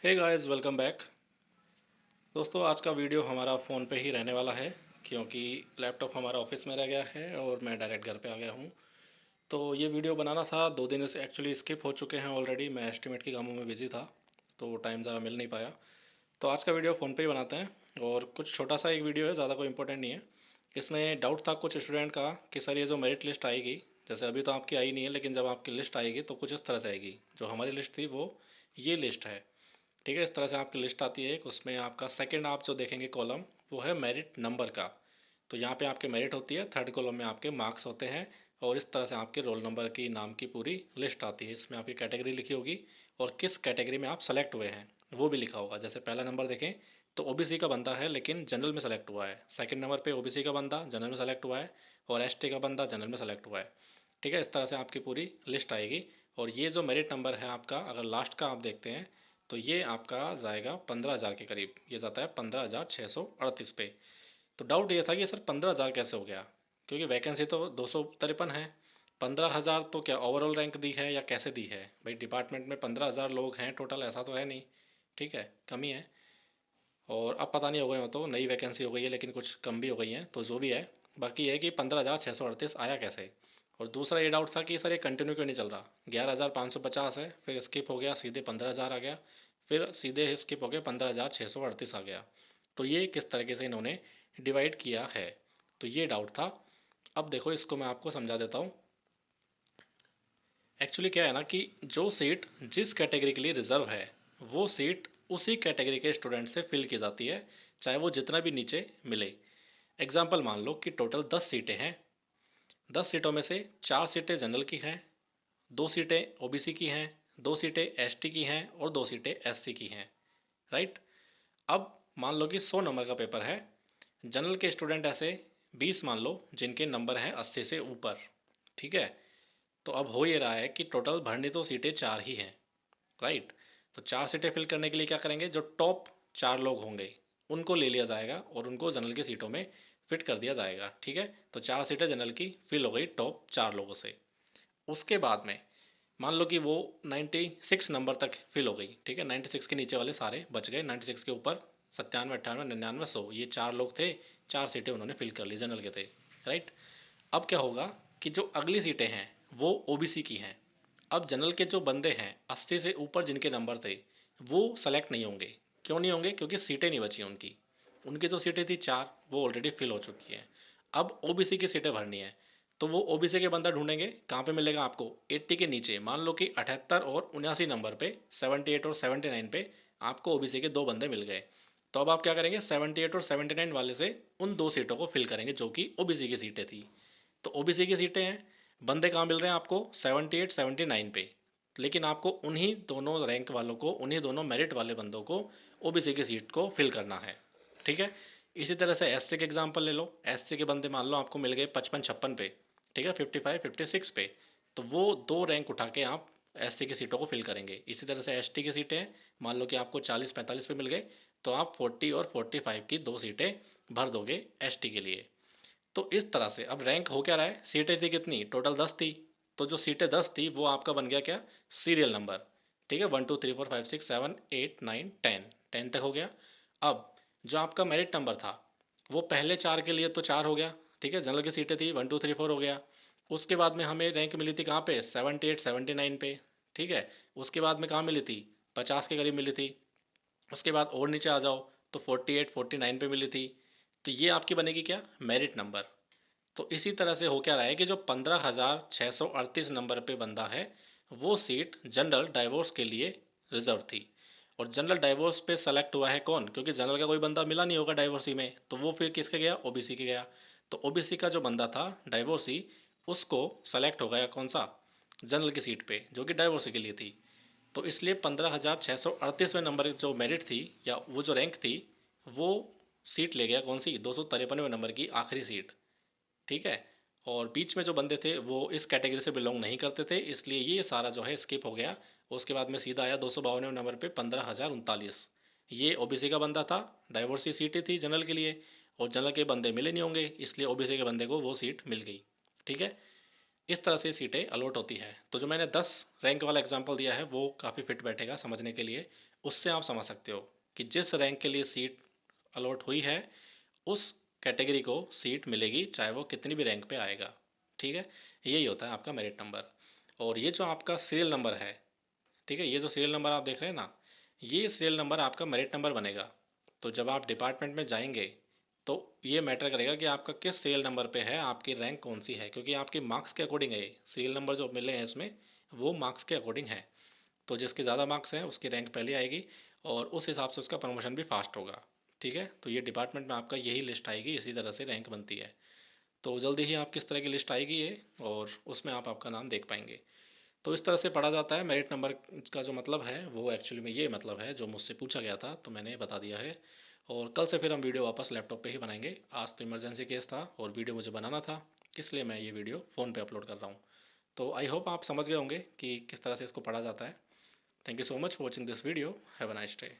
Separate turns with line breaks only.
Hey guys, welcome back. दोस्तों, आज का वीडियो हमारा फ़ोन पे ही रहने वाला है क्योंकि लैपटॉप हमारा ऑफिस में रह गया है और मैं डायरेक्ट घर पे आ गया हूँ। तो ये वीडियो बनाना था, 2 दिन से एक्चुअली स्किप हो चुके हैं ऑलरेडी। मैं एस्टिमेट के कामों में बिज़ी था तो टाइम ज़रा मिल नहीं पाया। तो आज का वीडियो फ़ोन पे ही बनाते हैं और कुछ छोटा सा एक वीडियो है, ज़्यादा कोई इंपॉर्टेंट नहीं है। इसमें डाउट था कुछ स्टूडेंट का कि सर ये जो मेरिट लिस्ट आएगी, जैसे अभी तो आपकी आई नहीं है, लेकिन जब आपकी लिस्ट आएगी तो कुछ इस तरह से आएगी। जो हमारी लिस्ट थी वो ये लिस्ट है। ठीक है, इस तरह से आपकी लिस्ट आती है एक। उसमें आपका सेकंड आप जो देखेंगे कॉलम, वो है मेरिट नंबर का। तो यहाँ पे आपके मेरिट होती है, थर्ड कॉलम में आपके मार्क्स होते हैं और इस तरह से आपके रोल नंबर की नाम की पूरी लिस्ट आती है। इसमें आपकी कैटेगरी लिखी होगी और किस कैटेगरी में आप सेलेक्ट हुए हैं वो भी लिखा होगा। जैसे पहला नंबर देखें तो ओबीसी का बंदा है लेकिन जनरल में सेलेक्ट हुआ है। सेकंड नंबर पे ओबीसी का बंदा जनरल में सेलेक्ट हुआ है और एसटी का बंदा जनरल में सेलेक्ट हुआ है। ठीक है, इस तरह से आपकी पूरी लिस्ट आएगी। और ये जो मेरिट नंबर है आपका, अगर लास्ट का आप देखते हैं तो ये आपका जाएगा 15,000 के करीब। ये जाता है 15,638 पे। तो डाउट ये था कि सर 15,000 कैसे हो गया, क्योंकि वैकेंसी तो 253 है। 15,000 तो क्या ओवरऑल रैंक दी है या कैसे दी है भाई? डिपार्टमेंट में 15,000 लोग हैं टोटल, ऐसा तो है नहीं। ठीक है, कमी है। और अब पता नहीं हो गए हो तो नई वैकेंसी हो गई है, लेकिन कुछ कम भी हो गई हैं, तो जो भी है। बाकी ये है कि 15,638 आया कैसे। और दूसरा ये डाउट था कि सर ये कंटिन्यू क्यों नहीं चल रहा। 11,550 है, फिर स्किप हो गया, सीधे 15,000 आ गया, फिर सीधे स्किप हो गया 15,638 आ गया। तो ये किस तरीके से इन्होंने डिवाइड किया है, तो ये डाउट था। अब देखो, इसको मैं आपको समझा देता हूँ। एक्चुअली क्या है ना कि जो सीट जिस कैटेगरी के लिए रिजर्व है, वो सीट उसी कैटेगरी के स्टूडेंट से फिल की जाती है, चाहे वो जितना भी नीचे मिले। एग्जाम्पल मान लो कि टोटल 10 सीटें हैं। 10 सीटों में से 4 सीटें जनरल की हैं, 2 सीटें ओबीसी की हैं, 2 सीटें एसटी की हैं और 2 सीटें एससी की हैं। राइट। अब मान लो कि 100 नंबर का पेपर है। जनरल के स्टूडेंट ऐसे 20 मान लो जिनके नंबर हैं 80 से ऊपर। ठीक है। तो अब हो ये रहा है कि टोटल भरनी तो सीटें 4 ही हैं। राइट। तो 4 सीटें फिल करने के लिए क्या करेंगे, जो टॉप 4 लोग होंगे उनको ले लिया जाएगा और उनको जनरल की सीटों में फिट कर दिया जाएगा। ठीक है, तो 4 सीटें जनरल की फिल हो गई टॉप 4 लोगों से। उसके बाद में मान लो कि वो 96 नंबर तक फिल हो गई। ठीक है, 96 के नीचे वाले सारे बच गए, 96 के ऊपर 97, 98, 99, 100, ये 4 लोग थे। 4 सीटें उन्होंने फिल कर ली, जनरल के थे। राइट। अब क्या होगा कि जो अगली सीटें हैं वो ओबीसी की हैं। अब जनरल के जो बंदे हैं 80 से ऊपर जिनके नंबर थे, वो सेलेक्ट नहीं होंगे। क्यों नहीं होंगे? क्योंकि सीटें नहीं बची उनकी। उनकी जो सीटें थी 4, वो ऑलरेडी फिल हो चुकी हैं। अब ओबीसी की सीटें भरनी है, तो वो ओबीसी के बंदा ढूंढेंगे। कहाँ पे मिलेगा आपको? 80 के नीचे, मान लो कि 78 और 79 नंबर पे, 78 और 79 पे आपको ओबीसी के 2 बंदे मिल गए। तो अब आप क्या करेंगे, 78 और 79 वाले से उन 2 सीटों को फिल करेंगे जो कि ओबीसी की सीटें थी। तो ओबीसी की सीटें हैं, बंदे कहाँ मिल रहे हैं आपको? 78, 79 पे। लेकिन आपको उन्हीं दोनों रैंक वालों को, उन्हीं दोनों मेरिट वाले बंदों को ओबीसी की सीट को फिल करना है। ठीक है। इसी तरह से एससी के एग्जांपल ले लो। एससी के बंदे मान लो आपको मिल गए 55, 56 पे। ठीक है, 55, 56 पे। तो वो 2 रैंक उठा के आप एससी की सीटों को फिल करेंगे। इसी तरह से एसटी की सीटें हैं, मान लो कि आपको 40, 45 पे मिल गए, तो आप 40 और 45 की 2 सीटें भर दोगे एसटी के लिए। तो इस तरह से अब रैंक हो क्या रहा है, सीटें थी कितनी टोटल? 10 थी। तो जो सीटें 10 थी वो आपका बन गया क्या? Serial number. ठीक है, 1 2 3 4 5 6 7 8 9 10, 10 तक हो गया। अब जो आपका मेरिट नंबर था, वो पहले 4 के लिए तो 4 हो गया। ठीक है, जनरल की सीटें थी 1 2 3 4 हो गया। उसके बाद में हमें रैंक मिली थी कहाँ पे? 78, 79 पे। ठीक है। उसके बाद में कहाँ मिली थी? 50 के करीब मिली थी। उसके बाद और नीचे आ जाओ तो 48, 49 पे मिली थी। तो ये आपकी बनेगी क्या? Merit number. तो इसी तरह से हो क्या रहा है कि जो 15,638 नंबर पे बंदा है, वो सीट जनरल डाइवोर्स के लिए रिजर्व थी। और जनरल डाइवोर्स पे सेलेक्ट हुआ है कौन? क्योंकि जनरल का कोई बंदा मिला नहीं होगा डाइवोर्सी में, तो वो फिर किसके गया? ओबीसी के गया। तो ओबीसी का जो बंदा था डाइवोर्सी, उसको सेलेक्ट हो गया कौन सा? जनरल की सीट पे, जो कि डाइवोर्सी के लिए थी। तो इसलिए 15,638वें नंबर जो मेरिट थी, या वो जो रैंक थी, वो सीट ले गया कौन सी? 253वें नंबर की आखिरी सीट। ठीक है। और बीच में जो बंदे थे वो इस कैटेगरी से बिलोंग नहीं करते थे, इसलिए ये सारा जो है स्किप हो गया। उसके बाद में सीधा आया 252वें नंबर पे 15,039। ये ओबीसी का बंदा था, डाइवोर्स की सीटें थी जनरल के लिए, और जनरल के बंदे मिले नहीं होंगे, इसलिए ओबीसी के बंदे को वो सीट मिल गई। ठीक है। इस तरह से सीटें अलॉट होती है। तो जो मैंने 10 रैंक वाला एग्जांपल दिया है वो काफ़ी फिट बैठेगा समझने के लिए। उससे आप समझ सकते हो कि जिस रैंक के लिए सीट अलॉट हुई है उस कैटेगरी को सीट मिलेगी, चाहे वो कितनी भी रैंक पे आएगा। ठीक है, यही होता है आपका मेरिट नंबर। और ये जो आपका सीरियल नंबर है, ठीक है, ये जो सीरियल नंबर आप देख रहे हैं ना, ये सीरियल नंबर आपका मेरिट नंबर बनेगा। तो जब आप डिपार्टमेंट में जाएंगे तो ये मैटर करेगा कि आपका किस सीरियल नंबर पे है, आपकी रैंक कौन सी है, क्योंकि आपके मार्क्स के अकॉर्डिंग है ये सीरियल नंबर जो मिले हैं इसमें, वो मार्क्स के अकॉर्डिंग है। तो जिसके ज़्यादा मार्क्स हैं उसकी रैंक पहले आएगी और उस हिसाब से उसका प्रमोशन भी फास्ट होगा। ठीक है, तो ये डिपार्टमेंट में आपका यही लिस्ट आएगी, इसी तरह से रैंक बनती है। तो जल्दी ही आप किस तरह की लिस्ट आएगी ये, और उसमें आप आपका नाम देख पाएंगे। तो इस तरह से पढ़ा जाता है। मेरिट नंबर का जो मतलब है वो एक्चुअली में ये मतलब है जो मुझसे पूछा गया था, तो मैंने बता दिया है। और कल से फिर हम वीडियो वापस लैपटॉप पे ही बनाएंगे। आज तो इमरजेंसी केस था और वीडियो मुझे बनाना था, इसलिए मैं ये वीडियो फ़ोन पे अपलोड कर रहा हूँ। तो आई होप आप समझ गए होंगे कि किस तरह से इसको पढ़ा जाता है। Thank you so much for watching this video. Have a nice day.